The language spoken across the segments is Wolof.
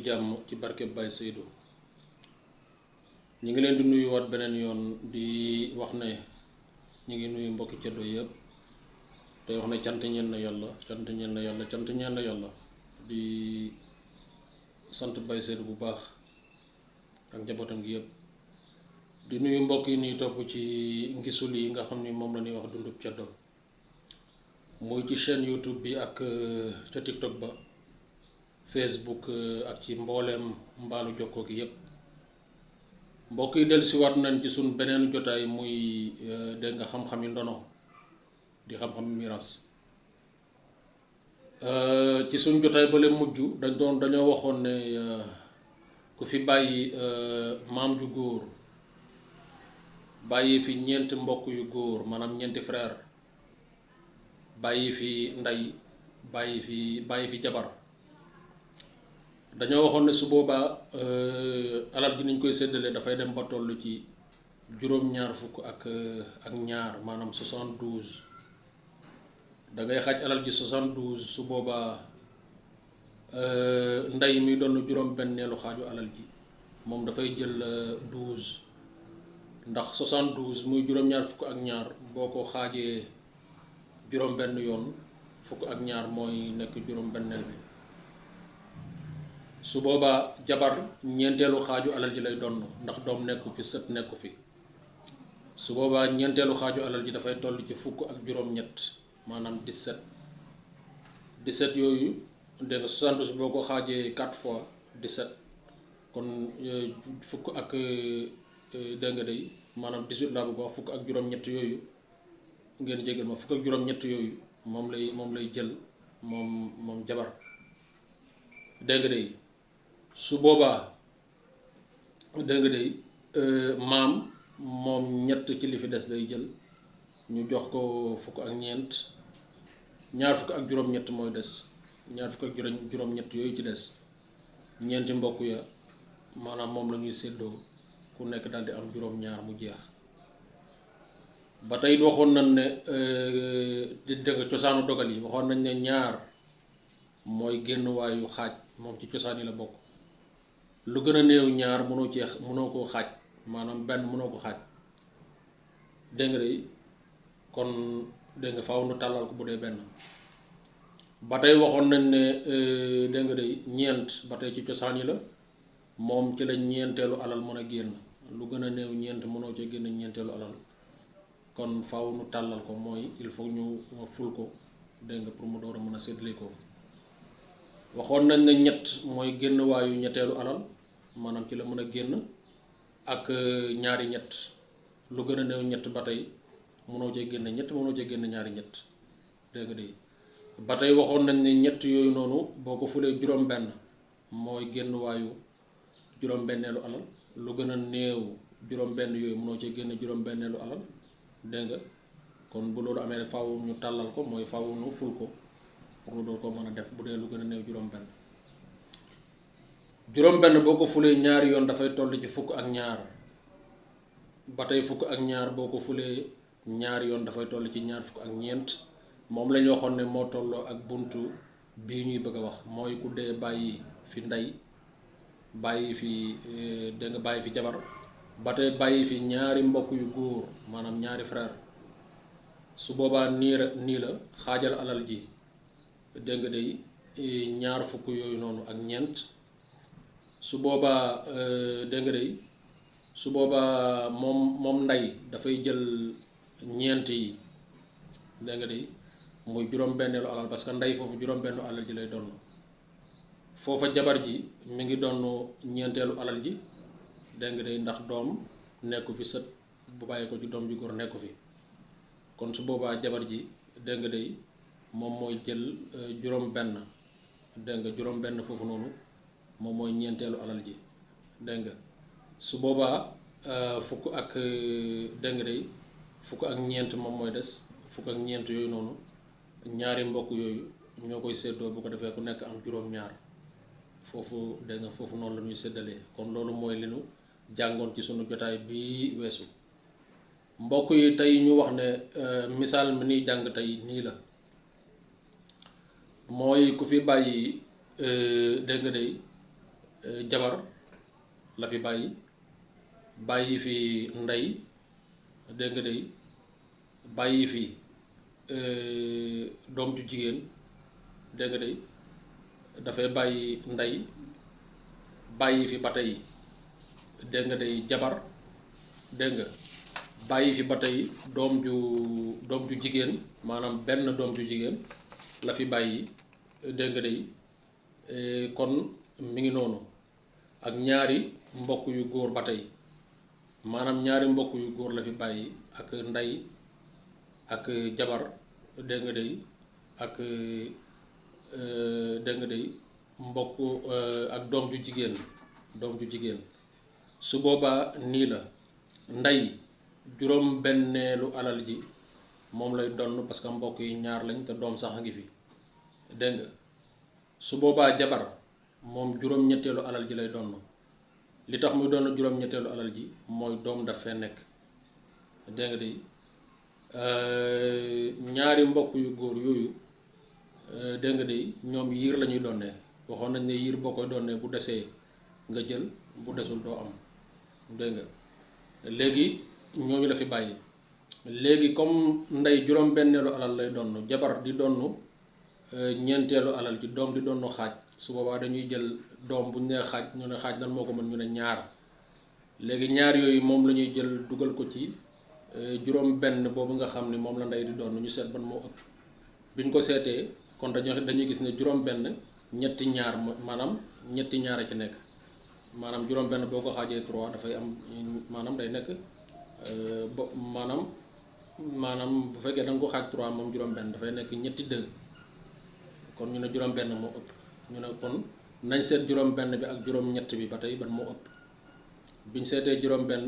jàmm ci barke Baye Seydou ñi ngi leen di nuyu waat beneen yoon di wax ne ñi ngi nuyu mbokki ceddo yëpp te wax ne cant ñeen na yàlla cant ñeen na yàlla cant ñeen na yàlla di sant Baye Seydou bu baax ak njabootam gi yëpp di nuyu mbokk yi ñuy topp ci ngisul yi nga xam ni moom la ñuy wax dundub ceddo muy ci chaîne YouTube bi ak ca TikTok ba Facebook ak ci mbooleem mbaalu jokkoo gi yépp mbokk yi dellusiwaat nañ ci suñ beneen jotaay muy dégg nga xam-xam yi ndono di xam-xam miras ci suñ jotaay ba leen mujj dañoo waxoon ne ku fi bàyyi maam ju góor bàyyi fi ñeenti mbokk yu góor maanaam ñeenti frère bàyyi fi ndey bàyyi fi jabar dañoo waxoon ne su boobaa alal ji niñ koy séddalee dafay dem ba toll ci juróom-ñaar fukk ak ñaar maanaam 72 da ngay xaaj alal ji 72 su boobaa ndey mi doon juróom-benneelu xaaju alal ji moom dafay jël 12 ndax 72 muy juróom-ñaar fukk ak ñaar boo ko xaajee juróom-benn yoon fukk ak ñaar mooy nekk juróom-benneel bi. su boobaa jabar ñeenteelu xaaju alal ji lay donn ndax doom nekku fi sët nekku fi su boobaa ñeenteelu xaaju alal ji dafay toll ci fukk ak juróom-ñett maanaam 17 yooyu dégg nga 72 boo ko xaajee 4 fois 17 kon fukk ak dégg nga day maanaam 18 laa bëgg wax fukk ak juróom-ñett yooyu ngeen jégal ma fukk ak juróom-ñett yooyu moom lay jël moom jabar dégg nga day su boobaa dégg nga day maam moom ñett ci li fi des lay jël ñu jox ko fukk ak ñeent ñaar fukk ak juróom-ñett mooy des ñaar fukk ak juróom-ñett yooyu ci des ñeenti mbokk ya maanaam moom la ñuy séddoo ku nekk daal di am juróom-ñaar mu jeex ba tey waxoon nañ ne di dégg nga cosaanu dogal yi waxoon nañ ne ñaar mooy génn waayu xaaj moom ci cosaan yi la bokk lu gën a néew ñaar mënoo koo xaaj maanaam benn mënoo ko xaaj dégg nga day kon dégg nga faaw nu tàllal ko bu dee benn ba tey waxoon nañ ne dégg nga day ñeent ba tey ci cosaan yi la moom ci la ñeenteelu alal mën a génn lu gën a néew ñeent mënoo cee génn ñeenteelu alal kon faaw nu tàllal ko mooy il faut ñu ful ko dégg nga pour mu door a mën a séddale ko waxoon nañ ne ñett mooy génn waayu ñetteelu alal maanaam ci la mën a génn ak ñaari ñett lu gën a néew ñett ba tey mënoo cee génn ñett mënoo cee génn ñaari ñett dégg nga de ba tey waxoon nañ ne ñett yooyu noonu boo ko fulee juróom-benn mooy génn waayu juróom-benneelu alal lu gën a néew juróom-benn yooyu mënoo cee génn juróom-benneelu alal dégg nga kon bu loolu amee rek faaw ñu tàllal ko mooy faaw ñu ful ko pour doo ko mën a def bu dee lu gën a néew juróom-benn boo ko fulee ñaari yoon dafay toll ci fukk ak ñaar ba tey fukk ak ñaar boo ko fulee ñaari yoon dafay toll ci ñaar fukk ak ñeent moom la ñu waxoon ne moo tolloo ak buntu bii ñuy bëgg a wax mooy ku dee bàyyi fi ndey bàyyi fi dégg nga bàyyi fi jabar ba tey bàyyi fi ñaari mbokk yu góor maanaam ñaari frère su boobaa nii la xaajal alal ji dégg nga day ñaar fukk yooyu noonu ak ñeent su boobaa dégg nga day su boobaa moom ndey dafay jël ñeent yi dégg nga day muy juróom-benneelu alal parce que ndey foofu juróom-bennu alal ji lay doon foofa jabar ji mi ngi doon ñeenteelu alal ji dégg nga day ndax doom nekku fi sët bu bàyyi ko ci doom ju góor nekku fi kon su boobaa jabar ji dégg nga day moom mooy jël juróom-benn dégg nga juróom-benn foofu noonu moom mooy ñeenteelu alal ji dégg nga su boobaa fukk ak dégg nga day fukk ak ñeent moom mooy des fukk ak ñeent yooyu noonu ñaari mbokk yooyu ñoo koy séddoo bu ko defee ku nekk am juróom-ñaar foofu dégg nga foofu noonu la ñuy séddalee kon loolu mooy li nu jàngoon ci sunu jotaay bii weesu mbokk yi tey ñu wax ne misaal mi niy jàng tey nii la mooy ku fi bàyyi dégg nga day jabar la fi bàyyi fi ndey dégg nga day bàyyi fi doom ju jigéen dégg nga day dafay bàyyi ndey bàyyi fi ba tey dégg nga day jabar dégg nga bàyyi fi ba tey doom ju jigéen maanaam benn doom ju jigéen la fi bàyyi dégg nga day kon mi ngi noonu ak ñaari mbokk yu góor ba tey maanaam ñaari mbokk yu góor la fi bàyyi ak ndey ak jabar dégg nga day ak dégg nga day mbokk ak doom ju jigéen su boobaa nii la ndey juróom benneelu alal ji moom lay donn parce que mbokk yi ñaar lañ te doom sax a ngi fi dégg nga su boobaa jabar moom juróom ñetteelu alal ji lay donn li tax muy doon juróom ñetteelu alal ji mooy doom daf fee nekk dégg nga day ñaari mbokk yu góor yooyu dégg nga day ñoom yiir la ñuy donnee waxoon nañ ne yiir boo koy donnee bu desee nga jël bu desul doo am dégg nga léegi ñooñu la fi bàyyi léegi comme ndey juróom benneelu alal lay donn jabar di donn ñeenteelu alal ji doom di donn xaaj su boobaa dañuy jël doom bu ñu nee xaaj ñu ne xaaj lan moo ko mën ñu ne ñaar léegi ñaar yooyu moom la ñuy jël dugal ko ci juróom benn boobu nga xam ne moom la ndey di donn ñu seet ban moo ëpp biñ ko seetee kon dañuy gis ne juróom benn ñetti ñaar maanaam ñetti ñaar a ci nekk maanaam juróom benn boo ko xaajee 3 dafay am maanaam day nekk maanaam bu fekkee da nga ko xaaj 3 moom juróom benn dafay nekk ñetti 2 kon ñu ne juróom benn moo ëpp ñu ne kon nañ seet juróom benn bi ak juróom ñett bi ba tey ban moo ëpp biñ seetee juróom benn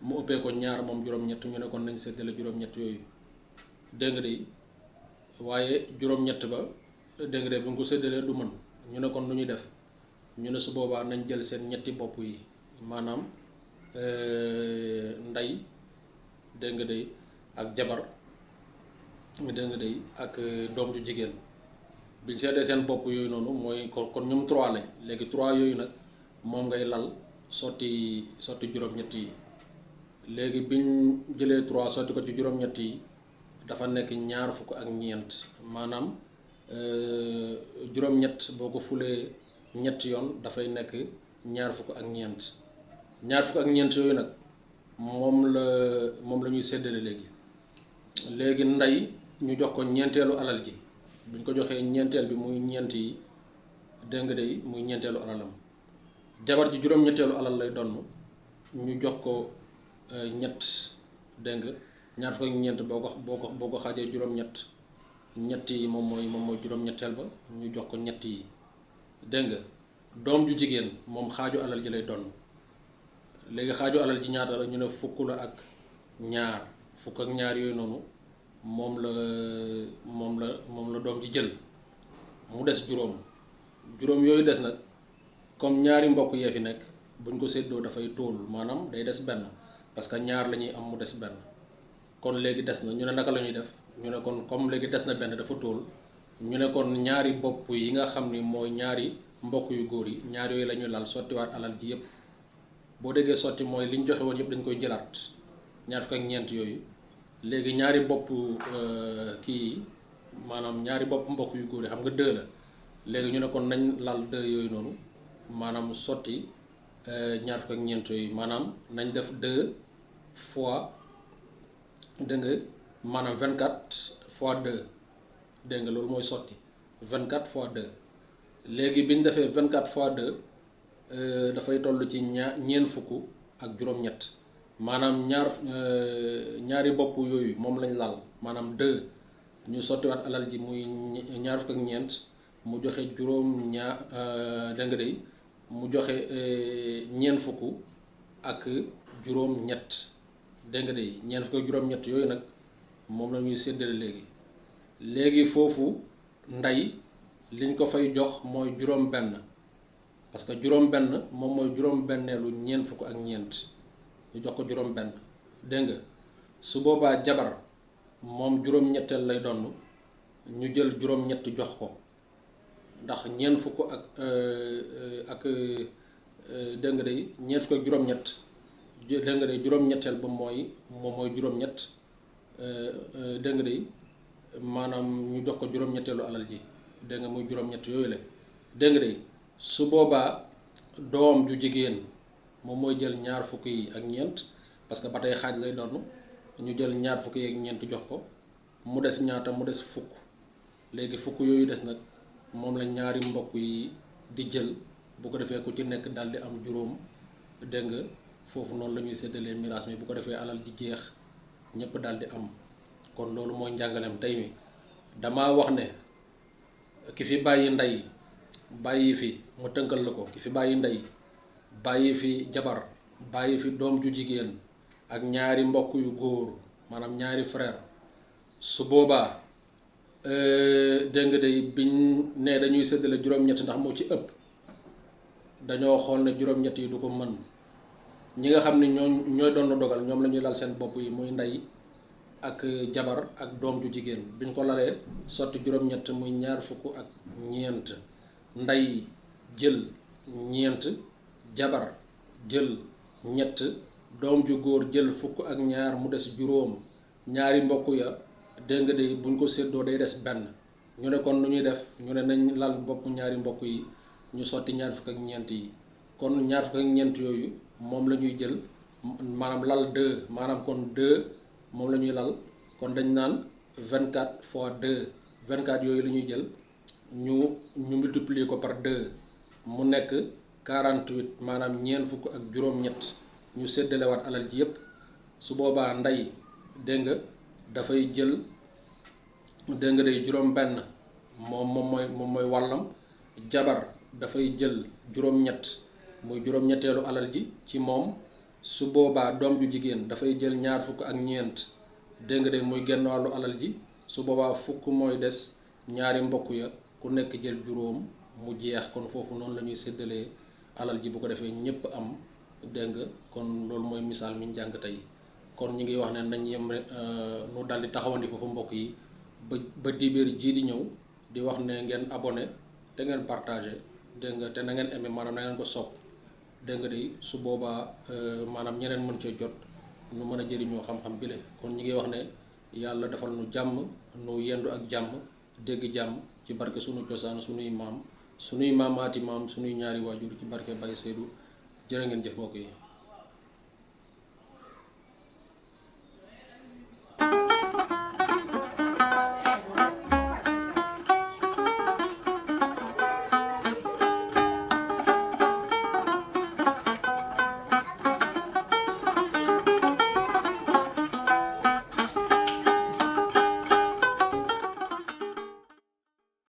mu ëppee ko ñaar moom juróom ñett ñu ne kon nañ seetale juróom ñett yooyu dégg nga de waaye juróom ñett ba dégg nga de bu ñu ko séddalee du mën ñu ne kon lu ñuy def ñu ne su boobaa nañ jël seen ñetti bopp yi maanaam ndey dégg nga de ak jabar dégg nga de ak doom ju jigéen biñ seetee seen bopp yooyu noonu mooy kon ñoom 3 lañ léegi 3 yooyu nag moom ngay lal sotti juróom-ñett yi léegi biñ jëlee 3 sotti ko ci juróom-ñett yi dafa nekk ñaar fukk ak ñeent maanaam juróom-ñett boo ko fulee ñetti yoon dafay nekk ñaar fukk ak ñeent yooyu nag moom la ñuy séddale léegi ndey ñu jox ko ñeenteelu alal ji buñ ko joxee ñeenteel bi muy ñeent yi dégg nga de muy ñeenteelu alalam jabar ji juróom-ñetteelu alal lay donn ñu jox ko ñett dégg nga ñaar fukk ak ñeent boo ko xaajee juróom-ñett ñett yi moom mooy juróom-ñetteel ba ñu jox ko ñett yi dégg nga doom ju jigéen moom xaaju alal ji lay donn léegi xaaju alal ji ñaata la ñu ne fukk la ak ñaar yooyu noonu moom la doom ji jël mu des juróom yooyu des nag comme ñaari mbokk yee fi nekk buñ ko séddoo dafay tóol maanaam day des benn parce que ñaar la ñuy am mu des benn kon léegi des na ñu ne naka la ñuy def ñu ne kon comme léegi des na benn dafa tóol ñu ne kon ñaari bopp yi nga xam ni mooy ñaari mbokk yu góor yi ñaar yooyu la ñuy lal sottiwaat alal ji yëpp boo déggee sotti mooy li ñu joxe woon yëpp dañ koy jëlaat ñaar fukk ak ñeent yooyu léegi ñaari bopp kii maanaam ñaari bopp mbokk yu góor yi xam nga 2 la léegi ñu ne kon nañ lal 2 yooyu noonu maanaam sotti ñaar fukk ak ñeent yooyu maanaam nañ def 2 fois dégg nga maanaam 24 fois 2 dégg nga loolu mooy sotti 24 fois 2 léegi bi ñu defee 24 fois 2 dafay toll ci ñeent fukk ak juróom-ñett maanaam ñaari bopp yooyu moom lañ lal maanaam 2 ñu sottiwaat alal ji muy ñaar fukk ak ñeent mu joxe dégg nga de mu joxe ñeent fukk ak juróom-ñett dégg nga de ñeent fukk ak juróom-ñett yooyu nag moom la ñuy séddale léegi foofu ndey liñ ko fay jox mooy juróom-benn parce que juróom-benn moom mooy juróom-benneelu ñeent fukk ak ñeent ñu jox ko juróom-benn dégg nga su boobaa jabar moom juróom-ñetteel lay donn ñu jël juróom-ñett jox ko ndax ñeent fukk ak dégg nga day ñeent fukk ak juróom-ñett dégg nga day juróom-ñetteel ba mooy moom mooy juróom-ñett dégg nga day maanaam ñu jox ko juróom-ñetteelu alal ji dégg nga muy juróom-ñett yooyu la dégg nga day su boobaa doom ju jigéen moom mooy jël ñaar fukk yi ak ñeent parce que ba tey xaaj lay doon ñu jël ñaar fukk yi ak ñeent jox ko mu des ñaata mu des fukk léegi fukk yooyu des nag moom la ñaari mbokk yi di jël bu ko defee ku ci nekk daal di am juróom dégg nga foofu noonu la ñuy séddalee miraas mi bu ko defee alal ji jeex ñëpp daal di am kon loolu mooy njàngaleem tey mi dama wax ne ki fi bàyyi ndey bàyyi fi mu tënkal la ko ki fi bàyyi ndey bàyyi fi jabar bàyyi fi doom ju jigéen ak ñaari mbokk yu góor maanaam ñaari frère su boobaa dégg nga day biñ ne dañuy séddale juróom-ñett ndax moo ci ëpp dañoo xool ne juróom-ñett yi du ko mën ñi nga xam ne ñooy doon dogal ñoom la ñuy lal seen bopp yi muy ndey ak jabar ak doom ju jigéen biñ ko lalee sotti juróom-ñett muy ñaar fukk ak ñeent ndey jël ñeent jabar jël ñett doom ju góor jël fukk ak ñaar mu des juróom ñaari mbokk ya dégg nga de buñ ko séddoo day des benn ñu ne kon nu ñuy def ñu ne nañ lal bopp ñaari mbokk yi ñu sotti ñaar fukk ak ñeent yi kon ñaar fukk ak ñeent yooyu moom la ñuy jël maanaam lal 2 maanaam kon 2 moom la ñuy lal kon dañ naan 24 fois 2 24 yooyu la ñuy jël ñu multiplier ko par 2 mu nekk 48 maanaam ñeent fukk ak juróom-ñett ñu séddalewaat alal ji yépp su boobaa ndey dégg nga dafay jël dégg nga day juróom-benn moom mooy wàllam jabar dafay jël juróom-ñett muy juróom-ñetteelu alal ji ci moom su boobaa doom ju jigéen dafay jël ñaar fukk ak ñeent dégg nga day muy genn wàllu alal ji su boobaa fukk mooy des ñaari mbokk ya ku nekk jël juróom mu jeex kon foofu noonu la ñuy séddalee alal ji bu ko defee ñëpp am dégg nga kon loolu mooy misaal mi ñu jàng tey kon ñi ngi wax ne nañ yem nu daldi taxawandi foofu mbokk yi ba dibéer jii di ñëw di wax ne ngeen abonné te ngeen partagé dégg nga te na ngeen aimé maanaam na ngeen ko sopp dégg nga de su boobaa maanaam ñeneen mën cee jot nu mën a jëriñoo xam-xam bile kon ñi ngi wax ne yàlla defal nu jàmm nu yendu ak jàmm dégg jàmm ci barke sunu cosaan sunuy maam sunuy maamaati maam sunuy ñaari waajur ci barke Baye Seydou jërë ngeen jëf mbokk yi